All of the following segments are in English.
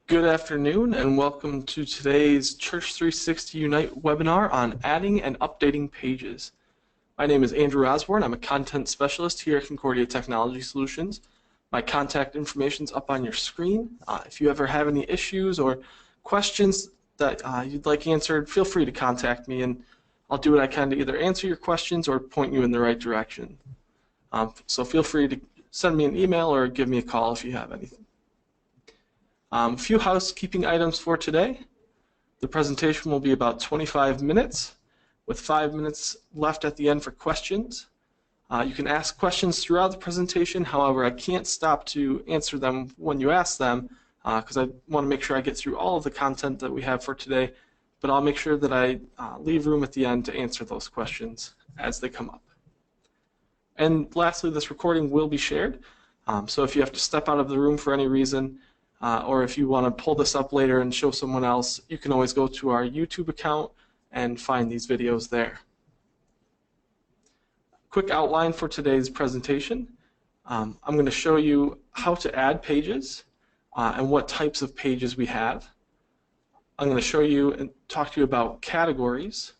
Good afternoon and welcome to today's Church360 Unite webinar on adding and updating pages. My name is Andrew Osborne. I'm a content specialist here at Concordia Technology Solutions. My contact information is up on your screen. If you ever have any issues or questions that you'd like answered, feel free to contact me and I'll do what I can to either answer your questions or point you in the right direction. So feel free to send me an email or give me a call if you have anything. A few housekeeping items for today. The presentation will be about 25 minutes with 5 minutes left at the end for questions. You can ask questions throughout the presentation, however I can't stop to answer them when you ask them because I want to make sure I get through all of the content that we have for today, but I'll make sure that I leave room at the end to answer those questions as they come up. And lastly, this recording will be shared, so if you have to step out of the room for any reason, or if you want to pull this up later and show someone else, you can always go to our YouTube account and find these videos there. Quick outline for today's presentation. I'm going to show you how to add pages and what types of pages we have. I'm going to show you and talk to you about categories,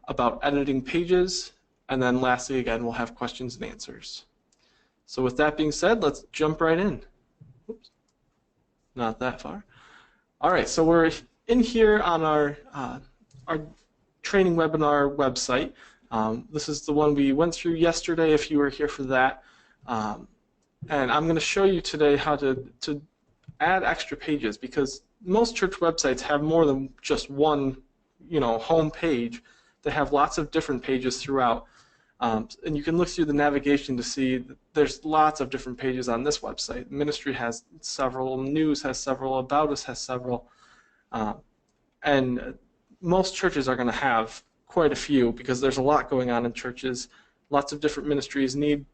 about editing pages, and then lastly again we'll have questions and answers. So with that being said, let's jump right in. Oops. Not that far. All right, so we're in here on our training webinar website. This is the one we went through yesterday if you were here for that. And I'm going to show you today how to add extra pages because most church websites have more than just one, home page. They have lots of different pages throughout. And you can look through the navigation to see that there's lots of different pages on this website. Ministry has several, news has several, about us has several, and most churches are going to have quite a few because there's a lot going on in churches. Lots of different ministries need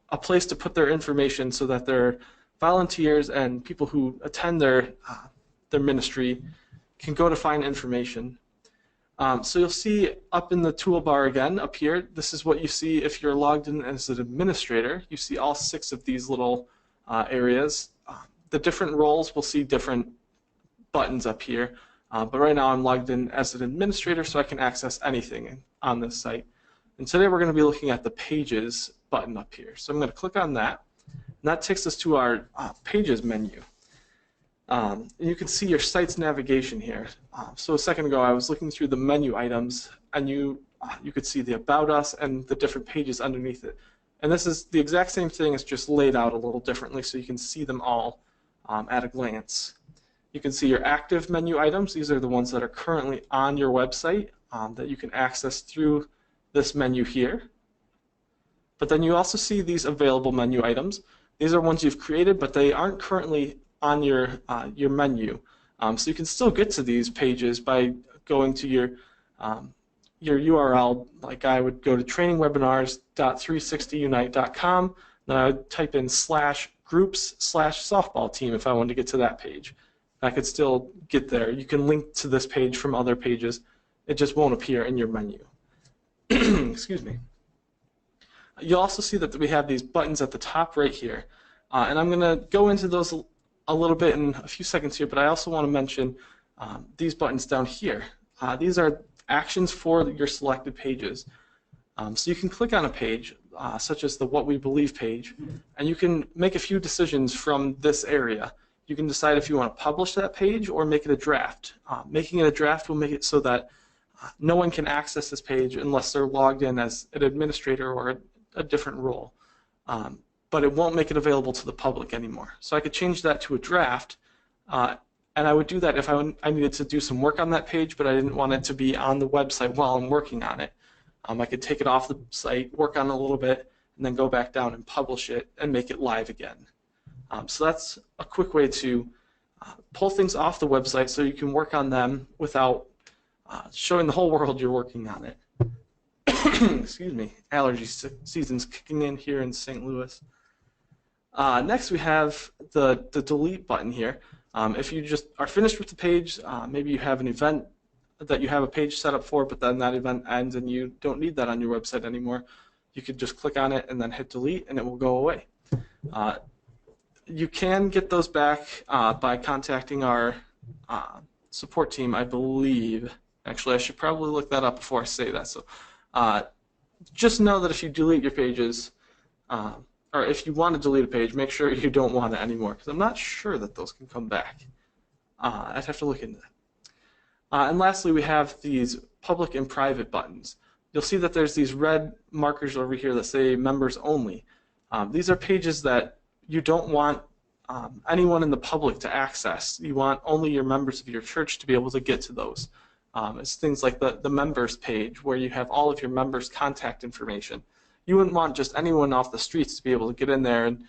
a place to put their information so that their volunteers and people who attend their ministry can go to find information. So you'll see up in the toolbar again, up here, this is what you see if you're logged in as an administrator. You see all 6 of these little areas. The different roles will see different buttons up here, but right now I'm logged in as an administrator so I can access anything on this site. And today we're going to be looking at the Pages button up here. So I'm going to click on that, and that takes us to our Pages menu. And you can see your site's navigation here. So a second ago I was looking through the menu items and you could see the About Us and the different pages underneath it. And this is the exact same thing, it's just laid out a little differently so you can see them all at a glance. You can see your active menu items. These are the ones that are currently on your website that you can access through this menu here. But then you also see these available menu items. These are ones you've created but they aren't currently on your menu. So you can still get to these pages by going to your URL. Like I would go to trainingwebinars.360unite.com, then I would type in /groups/softball team if I wanted to get to that page. I could still get there. You can link to this page from other pages. It just won't appear in your menu. Excuse me. You'll also see that we have these buttons at the top right here. And I'm going to go into those a little bit in a few seconds here, but I also want to mention these buttons down here. These are actions for your selected pages. So you can click on a page, such as the What We Believe page, and you can make a few decisions from this area. You can decide if you want to publish that page or make it a draft. Making it a draft will make it so that no one can access this page unless they're logged in as an administrator or a different role. But it won't make it available to the public anymore. So I could change that to a draft, and I would do that if I needed to do some work on that page, but I didn't want it to be on the website while I'm working on it. I could take it off the site, work on it a little bit, and then go back down and publish it and make it live again. So that's a quick way to pull things off the website so you can work on them without showing the whole world you're working on it. Excuse me, allergy season's kicking in here in St. Louis. Next we have the delete button here. If you just are finished with the page, maybe you have an event that you have a page set up for, but then that event ends and you don't need that on your website anymore, you could just click on it and then hit delete and it will go away. you can get those back by contacting our support team, I believe. Actually, I should probably look that up before I say that. So just know that if you delete your pages, or if you want to delete a page, make sure you don't want it anymore, because I'm not sure that those can come back. I'd have to look into that. And lastly, we have these public and private buttons. You'll see that there's these red markers over here that say members only. These are pages that you don't want anyone in the public to access. You want only your members of your church to be able to get to those. It's things like the members page, where you have all of your members' contact information. You wouldn't want just anyone off the streets to be able to get in there and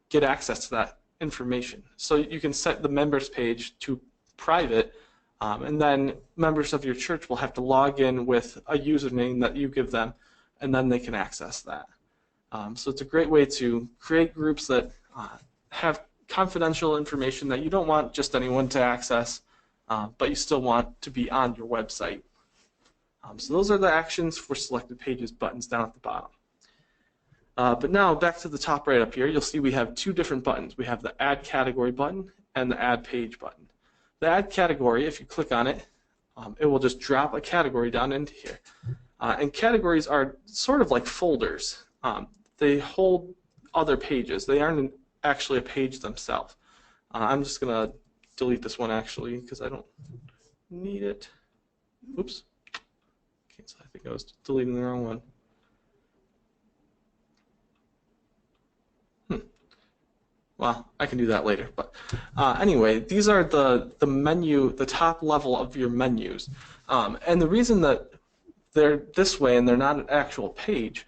get access to that information. So you can set the members page to private, and then members of your church will have to log in with a username that you give them, and then they can access that. So it's a great way to create groups that have confidential information that you don't want just anyone to access, but you still want to be on your website. So those are the actions for selected pages buttons down at the bottom. But now back to the top right up here, you'll see we have two different buttons. We have the Add Category button and the Add Page button. The Add Category, if you click on it, it will just drop a category down into here. And categories are sort of like folders. They hold other pages. They aren't actually a page themselves. I'm just going to delete this one actually because I don't need it. Oops. Okay, so I think I was deleting the wrong one. Well, I can do that later. But anyway, these are the menu, the top level of your menus. And the reason that they're this way and they're not an actual page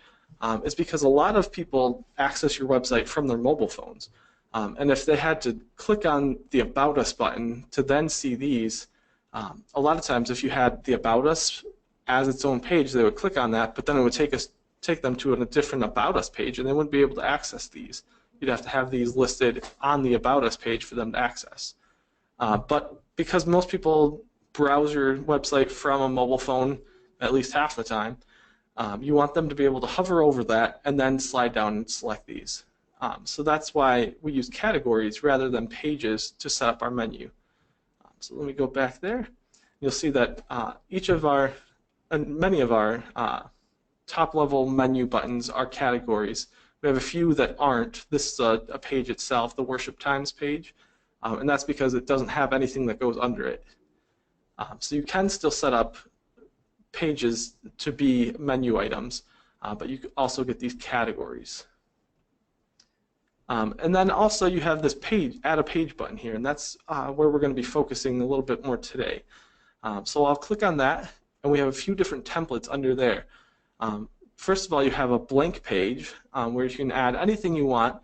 is because a lot of people access your website from their mobile phones. And if they had to click on the About Us button to then see these, a lot of times if you had the About Us as its own page, they would click on that, but then it would take them to a different About Us page, and they wouldn't be able to access these. You'd have to have these listed on the About Us page for them to access. But because most people browse your website from a mobile phone at least half the time, you want them to be able to hover over that and then slide down and select these. So that's why we use categories rather than pages to set up our menu. So let me go back there. You'll see that each of our, and many of our top-level menu buttons are categories. We have a few that aren't. This is a page itself, the Worship Times page, and that's because it doesn't have anything that goes under it. So you can still set up pages to be menu items, but you can also get these categories. And then also you have this page, Add a Page button here, and that's where we're going to be focusing a little bit more today. So I'll click on that, and we have a few different templates under there. First of all, you have a blank page where you can add anything you want.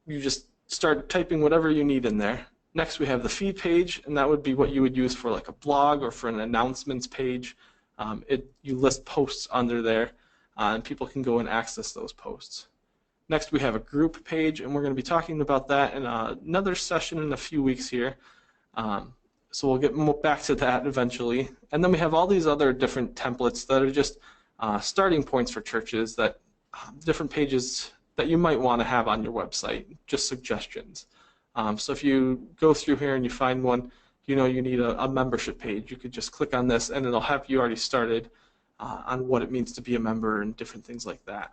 You just start typing whatever you need in there. Next, we have the feed page, and that would be what you would use for like a blog or for an announcements page. You list posts under there, and people can go and access those posts. Next, we have a group page, and we're going to be talking about that in another session in a few weeks here. So we'll get back to that eventually. And then we have all these other different templates that are just starting points for churches, that different pages that you might want to have on your website, just suggestions. So if you go through here and you find one, you know you need a membership page, you could just click on this and it'll have you already started on what it means to be a member and different things like that.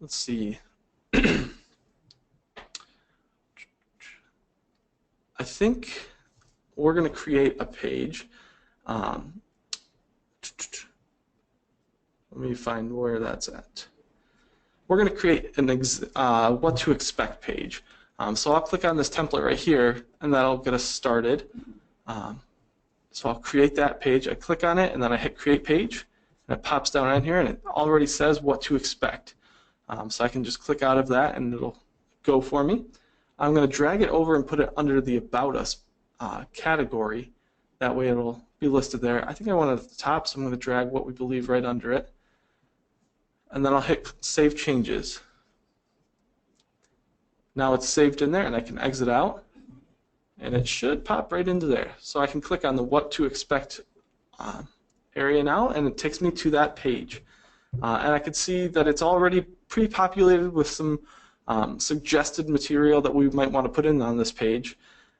Let's see. I think we're going to create a page. Let me find where that's at. We're going to create an what to expect page. So I'll click on this template right here, and that'll get us started. So I'll create that page. I click on it, and then I hit Create Page, and it pops down on here, and it already says what to expect. So I can just click out of that, and it'll go for me. I'm going to drag it over and put it under the About Us category. That way it'll be listed there. I think I want it at the top, so I'm going to drag what we believe right under it. And then I'll hit Save Changes. Now it's saved in there, and I can exit out, and it should pop right into there. So I can click on the What to Expect area now, and it takes me to that page. And I can see that it's already pre-populated with some suggested material that we might want to put in on this page.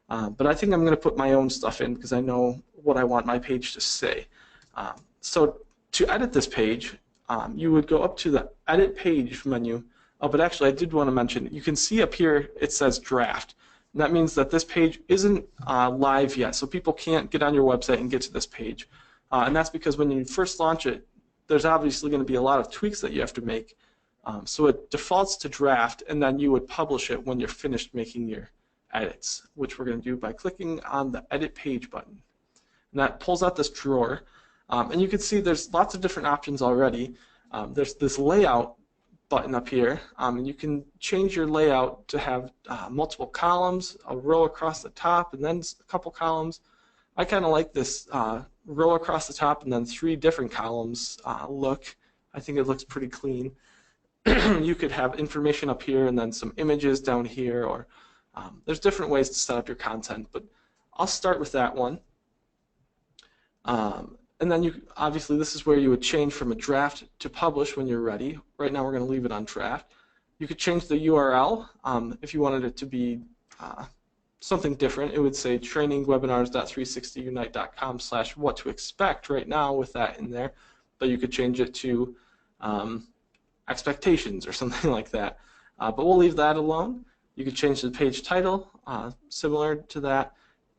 But I think I'm going to put my own stuff in because I know what I want my page to say. So to edit this page, you would go up to the Edit Page menu. Oh, but actually I did want to mention, you can see up here it says Draft. And that means that this page isn't live yet, so people can't get on your website and get to this page. And that's because when you first launch it, there's obviously going to be a lot of tweaks that you have to make. So it defaults to draft, and then you would publish it when you're finished making your edits, which we're going to do by clicking on the Edit Page button. And that pulls out this drawer. And you can see there's lots of different options already. There's this Layout button up here, and you can change your layout to have multiple columns, a row across the top, and then a couple columns. I kind of like this row across the top and then 3 different columns look. I think it looks pretty clean. You could have information up here and then some images down here, or there's different ways to set up your content, but I'll start with that one. And then obviously this is where you would change from a draft to publish when you're ready. Right now we're going to leave it on draft. You could change the URL if you wanted it to be something different. It would say trainingwebinars.360unite.com/what-to-expect right now with that in there, but you could change it to expectations or something like that. But we'll leave that alone. You could change the page title, similar to that,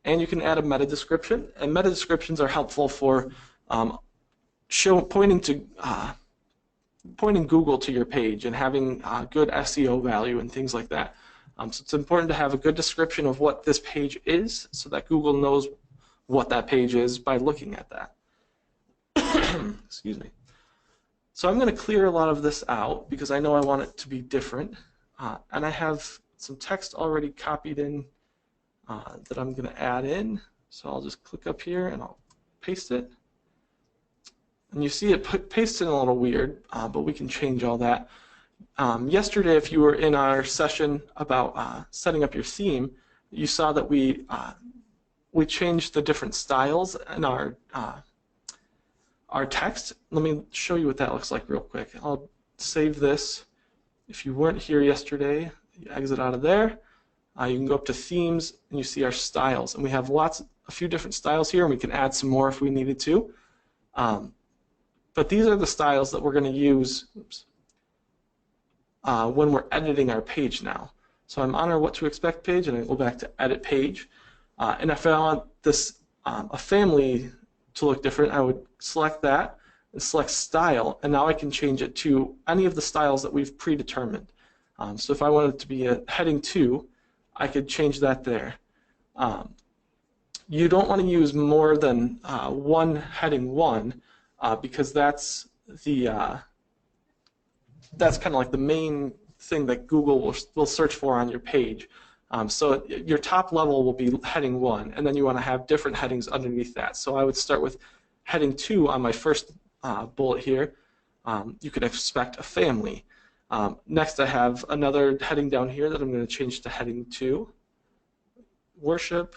and you can add a meta description. And meta descriptions are helpful for pointing Google to your page and having good SEO value and things like that. So it's important to have a good description of what this page is so that Google knows what that page is by looking at that. Excuse me. So I'm going to clear a lot of this out because I know I want it to be different. And I have some text already copied in that I'm going to add in. So I'll just click up here and I'll paste it. And you see it pastes in a little weird, but we can change all that. Yesterday, if you were in our session about setting up your theme, you saw that we changed the different styles in our text. Let me show you what that looks like real quick. I'll save this. If you weren't here yesterday, you exit out of there. You can go up to themes and you see our styles, and we have a few different styles here, and we can add some more if we needed to. But these are the styles that we're going to use when we're editing our page now. So I'm on our What to Expect page, and I go back to Edit Page. And if I want this a family to look different, I would select that and select Style, and now I can change it to any of the styles that we've predetermined. So if I wanted it to be a heading 2, I could change that there. You don't want to use more than one heading 1 because that's kind of like the main thing that Google will search for on your page. So your top level will be heading 1, and then you want to have different headings underneath that. So I would start with heading 2 on my first bullet here. You could expect a family. Next I have another heading down here that I'm going to change to heading 2. Worship.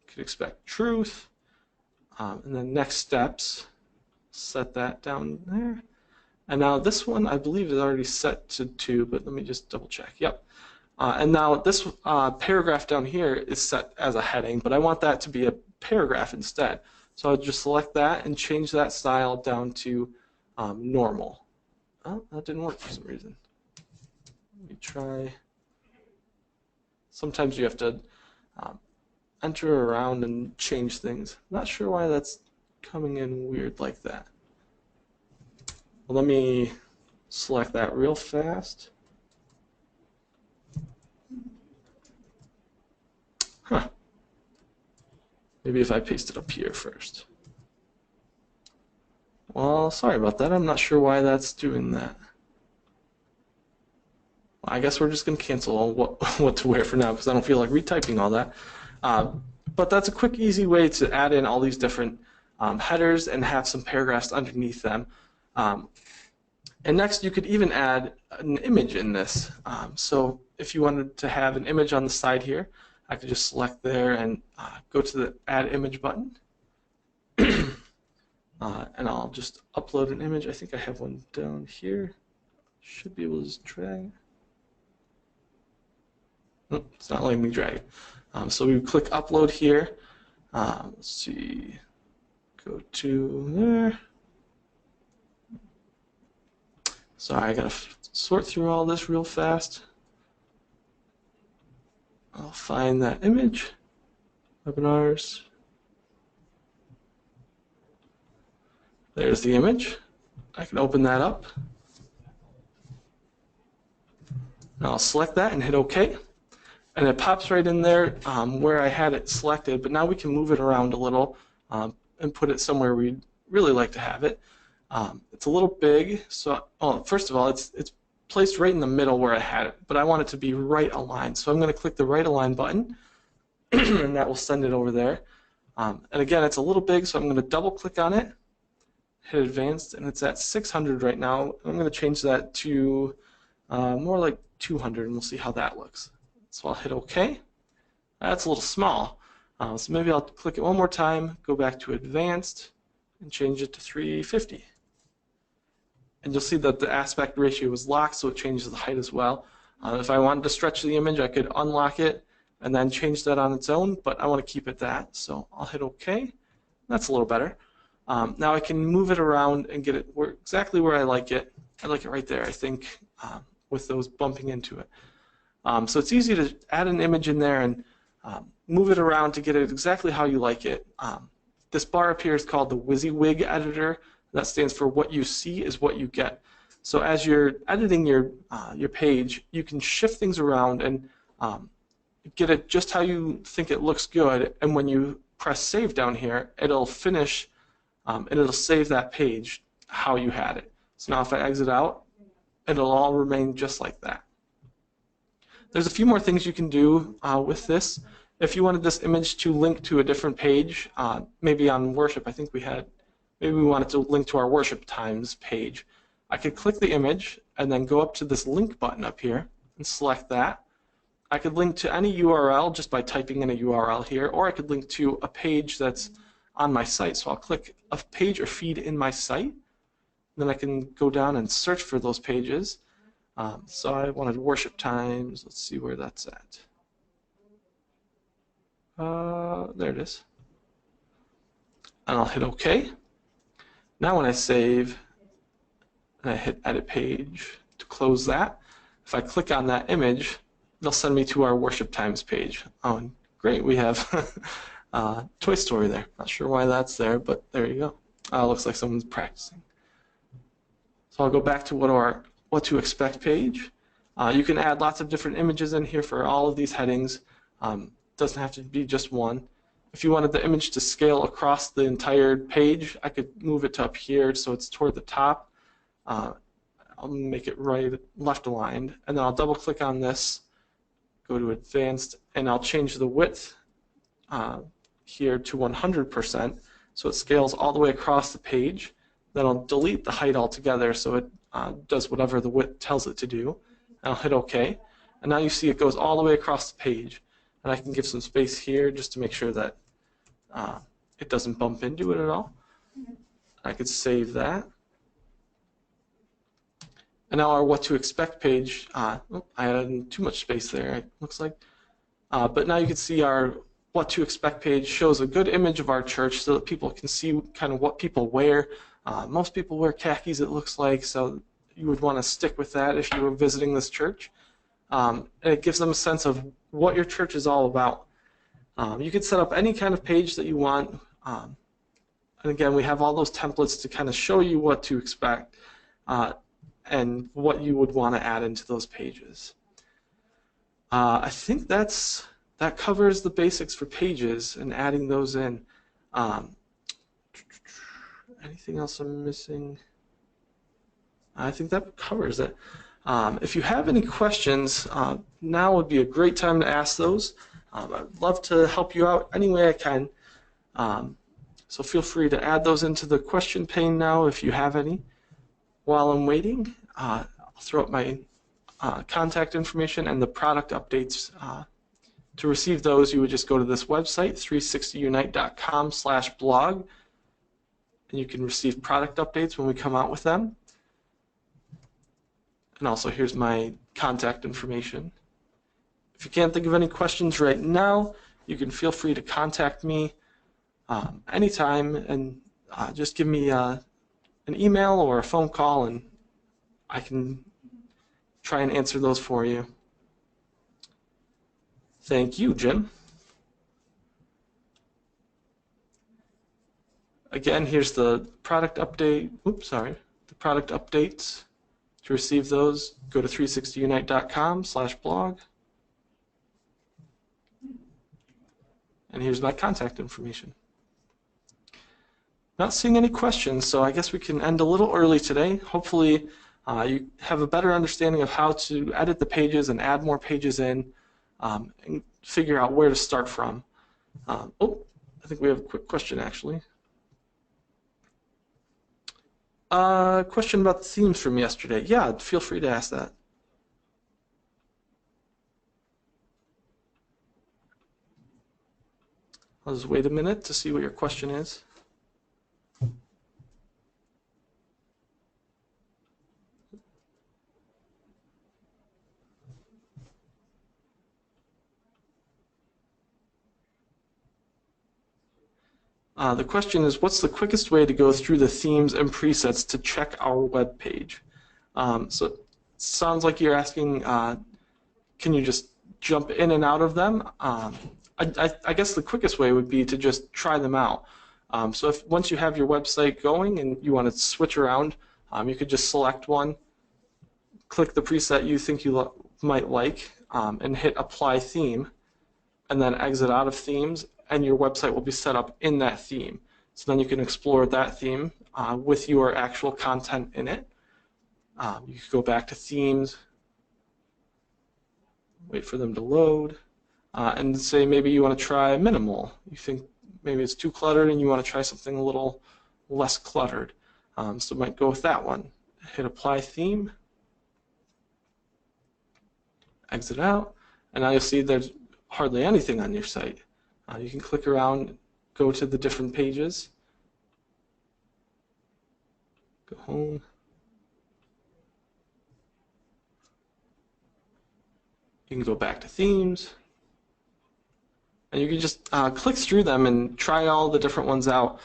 You could expect truth. And then next steps. Set that down there. And now this one I believe is already set to 2, but let me just double check. Yep. And now this paragraph down here is set as a heading, but I want that to be a paragraph instead. So I'll just select that and change that style down to normal. Oh, that didn't work for some reason. Let me try. Sometimes you have to enter around and change things. Not sure why that's coming in weird like that. Well, let me select that real fast. Huh. Maybe if I paste it up here first. Well, sorry about that. I'm not sure why that's doing that. Well, I guess we're just going to cancel what to wear for now because I don't feel like retyping all that. But that's a quick, easy way to add in all these different headers and have some paragraphs underneath them. And next, you could even add an image in this. So if you wanted to have an image on the side here, I could just select there and go to the Add Image button. And I'll just upload an image. I think I have one down here. Should be able to just drag. It's not letting me drag it. So we click upload here. Let's see, go to there. Sorry, I gotta sort through all this real fast. I'll find that image, webinars. There's the image. I can open that up. And I'll select that and hit OK. And it pops right in there where I had it selected, but now we can move it around a little and put it somewhere we'd really like to have it. It's a little big, so first of all, it's placed right in the middle where I had it, but I want it to be right aligned. So I'm going to click the right align button, and that will send it over there. And again, it's a little big, so I'm going to double click on it, hit advanced, and it's at 600 right now. I'm going to change that to more like 200, and we'll see how that looks. So I'll hit OK. That's a little small, so maybe I'll click it one more time, go back to advanced, and change it to 350. And you'll see that the aspect ratio is locked, so it changes the height as well. If I wanted to stretch the image, I could unlock it and then change that on its own, but I want to keep it that, so I'll hit OK. That's a little better. Now I can move it around and get it exactly where I like it. I like it right there, I think, with those bumping into it. So it's easy to add an image in there and move it around to get it exactly how you like it. This bar up here is called the WYSIWYG editor. That stands for what you see is what you get. So as you're editing your page, you can shift things around and get it just how you think it looks good. And when you press save down here, it'll finish and it'll save that page how you had it. So now if I exit out, it'll all remain just like that. There's a few more things you can do with this. If you wanted this image to link to a different page, maybe on worship, I think maybe we wanted to link to our worship times page. I could click the image and then go up to this link button up here and select that. I could link to any URL just by typing in a URL here, or I could link to a page that's on my site. So I'll click a page or feed in my site. Then I can go down and search for those pages. So I wanted worship times. Let's see where that's at. There it is. And I'll hit OK. Now when I save and I hit edit page to close that, if I click on that image, it'll send me to our worship times page. Oh, and great, we have Toy Story there. Not sure why that's there, but there you go. Looks like someone's practicing. So I'll go back to what to expect page. You can add lots of different images in here for all of these headings. Doesn't have to be just one. If you wanted the image to scale across the entire page, I could move it to up here so it's toward the top. I'll make it left aligned, and then I'll double click on this, go to advanced, and I'll change the width here to 100% so it scales all the way across the page. Then I'll delete the height altogether so it does whatever the width tells it to do. And I'll hit OK. And now you see it goes all the way across the page. And I can give some space here just to make sure that it doesn't bump into it at all. I could save that. And now our what to expect page, I added too much space there, it looks like. But now you can see our what to expect page shows a good image of our church so that people can see kind of what people wear. Most people wear khakis, it looks like, so you would want to stick with that if you were visiting this church. And it gives them a sense of what your church is all about. You can set up any kind of page that you want. And again, we have all those templates to kind of show you what to expect and what you would want to add into those pages. I think that covers the basics for pages and adding those in. Anything else I'm missing? I think that covers it. If you have any questions, now would be a great time to ask those. I'd love to help you out any way I can. So feel free to add those into the question pane now if you have any. While I'm waiting, I'll throw up my contact information and the product updates. To receive those, you would just go to this website, 360unite.com/blog, and you can receive product updates when we come out with them. And also, here's my contact information. If you can't think of any questions right now, you can feel free to contact me anytime, and just give me an email or a phone call, and I can try and answer those for you. Thank you, Jim. Again, here's the product update. Oops, sorry. The product updates. To receive those, go to 360unite.com/blog. And here's my contact information. Not seeing any questions, so I guess we can end a little early today. Hopefully you have a better understanding of how to edit the pages and add more pages in, and figure out where to start from. Oh, I think we have a quick question actually. Question about the themes from yesterday. Yeah, feel free to ask that. I'll just wait a minute to see what your question is. The question is, what's the quickest way to go through the themes and presets to check our web page? So it sounds like you're asking, can you just jump in and out of them? I guess the quickest way would be to just try them out. So if once you have your website going and you want to switch around, you could just select one, click the preset you think you might like, and hit Apply Theme, and then exit out of Themes, and your website will be set up in that theme. So then you can explore that theme with your actual content in it. You can go back to Themes, wait for them to load, and say maybe you want to try minimal. You think maybe it's too cluttered and you want to try something a little less cluttered. So might go with that one. Hit Apply Theme, exit out, and now you'll see there's hardly anything on your site. You can click around, go to the different pages, go home, you can go back to Themes, and you can just click through them and try all the different ones out.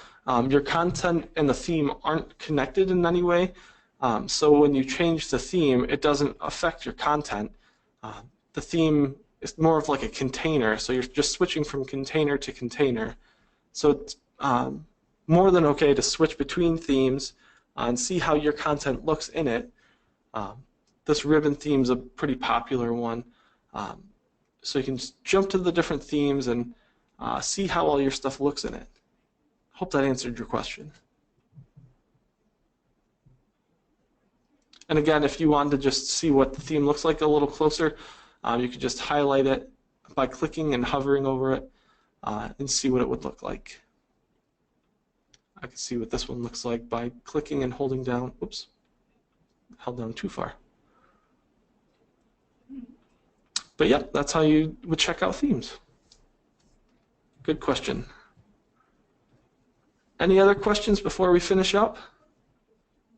Your content and the theme aren't connected in any way, so when you change the theme, it doesn't affect your content. The theme is more of like a container, so you're just switching from container to container. So it's more than okay to switch between themes and see how your content looks in it. This ribbon theme is a pretty popular one. So you can just jump to the different themes and see how all your stuff looks in it. Hope that answered your question. And again, if you wanted to just see what the theme looks like a little closer, you could just highlight it by clicking and hovering over it and see what it would look like. I can see what this one looks like by clicking and holding down. Oops, held down too far. But yeah, that's how you would check out themes. Good question. Any other questions before we finish up?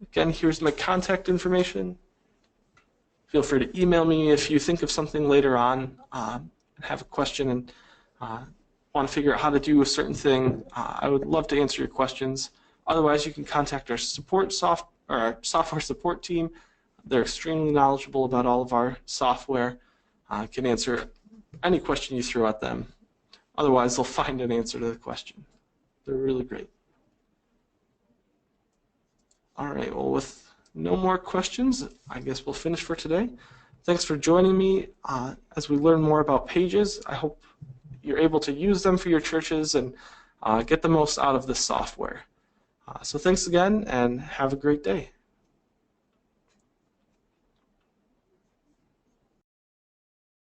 Again, here's my contact information. Feel free to email me if you think of something later on and have a question and want to figure out how to do a certain thing. I would love to answer your questions. Otherwise, you can contact our software support team. They're extremely knowledgeable about all of our software. Can answer any question you throw at them. Otherwise, they'll find an answer to the question. They're really great. All right, well, with no more questions, I guess we'll finish for today. Thanks for joining me as we learn more about pages. I hope you're able to use them for your churches and get the most out of this software. So thanks again, and have a great day.